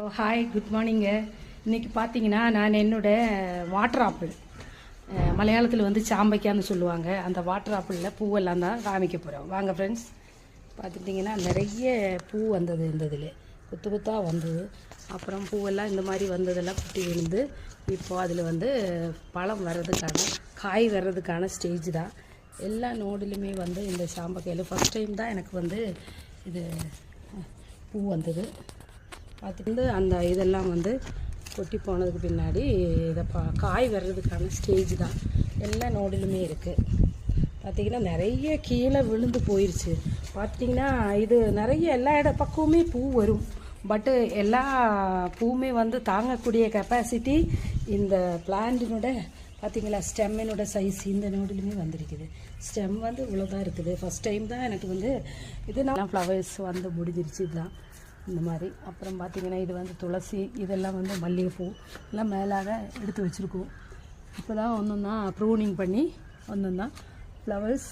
Hi good மார்னிங்க. இன்றைக்கி பார்த்தீங்கன்னா நான் வாட்டர் ஆப்பிள், மலையாளத்தில் வந்து சாம்பைக்கான்னு சொல்லுவாங்க, அந்த வாட்டர் ஆப்பிளில் பூவெல்லாம் தான் காமிக்க போகிறோம். வாங்க ஃப்ரெண்ட்ஸ். பார்த்துட்டிங்கன்னா நிறைய பூ வந்தது, இந்த இதில் குத்து குத்தாக வந்தது. அப்புறம் பூவெல்லாம் இந்த மாதிரி வந்ததெல்லாம் குட்டி விழுந்து இப்போது அதில் வந்து பழம் வர்றதுக்கான, காய் வர்றதுக்கான ஸ்டேஜ் தான். எல்லா நோடுலையுமே வந்து இந்த சாம்பக்காயில் ஃபஸ்ட் டைம் தான் எனக்கு வந்து இது பூ வந்தது. பார்த்துட்டு அந்த இதெல்லாம் வந்து கொட்டி போனதுக்கு பின்னாடி இதை காய் வர்றதுக்கான ஸ்டேஜ் தான். எல்லா நோடிலுமே இருக்குது. பார்த்திங்கன்னா நிறைய கீழே விழுந்து போயிடுச்சு. பார்த்திங்கன்னா இது நிறைய எல்லா பக்கமுமே பூ வரும். பட்டு எல்லா பூவுமே வந்து தாங்கக்கூடிய கெப்பாசிட்டி இந்த பிளான்ட்டினோட பார்த்திங்களா, ஸ்டெம்மினோட சைஸ் இந்த நோடிலுமே வந்திருக்குது. ஸ்டெம் வந்து இவ்வளோதான் இருக்குது. ஃபஸ்ட் டைம் தான் எனக்கு வந்து இது நான் ஃப்ளவர்ஸ் வந்து முடிஞ்சிருச்சு இதுதான் இந்த மாதிரி. அப்புறம் பார்த்திங்கன்னா இது வந்து துளசி, இதெல்லாம் வந்து மல்லிகைப்பூ எல்லாம் மேலாக எடுத்து வச்சுருக்கோம். இப்போ தான் ஒன்றுன்னா ப்ரூனிங் பண்ணி ஒன்றுன்னா ஃப்ளவர்ஸ்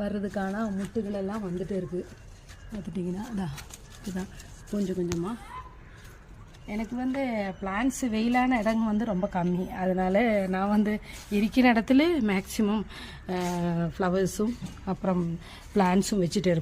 வர்றதுக்கான முட்டுகளெல்லாம் வந்துட்டு இருக்குது. பார்த்துட்டிங்கன்னா அதான் இதுதான் கொஞ்சம் கொஞ்சமாக. எனக்கு வந்து பிளான்ட்ஸு வெயிலான இடங்க வந்து ரொம்ப கம்மி. அதனால் நான் வந்து இருக்கிற இடத்துல மேக்ஸிமம் ஃப்ளவர்ஸும் அப்புறம் பிளான்ட்ஸும் வச்சுட்டு இருப்பேன்.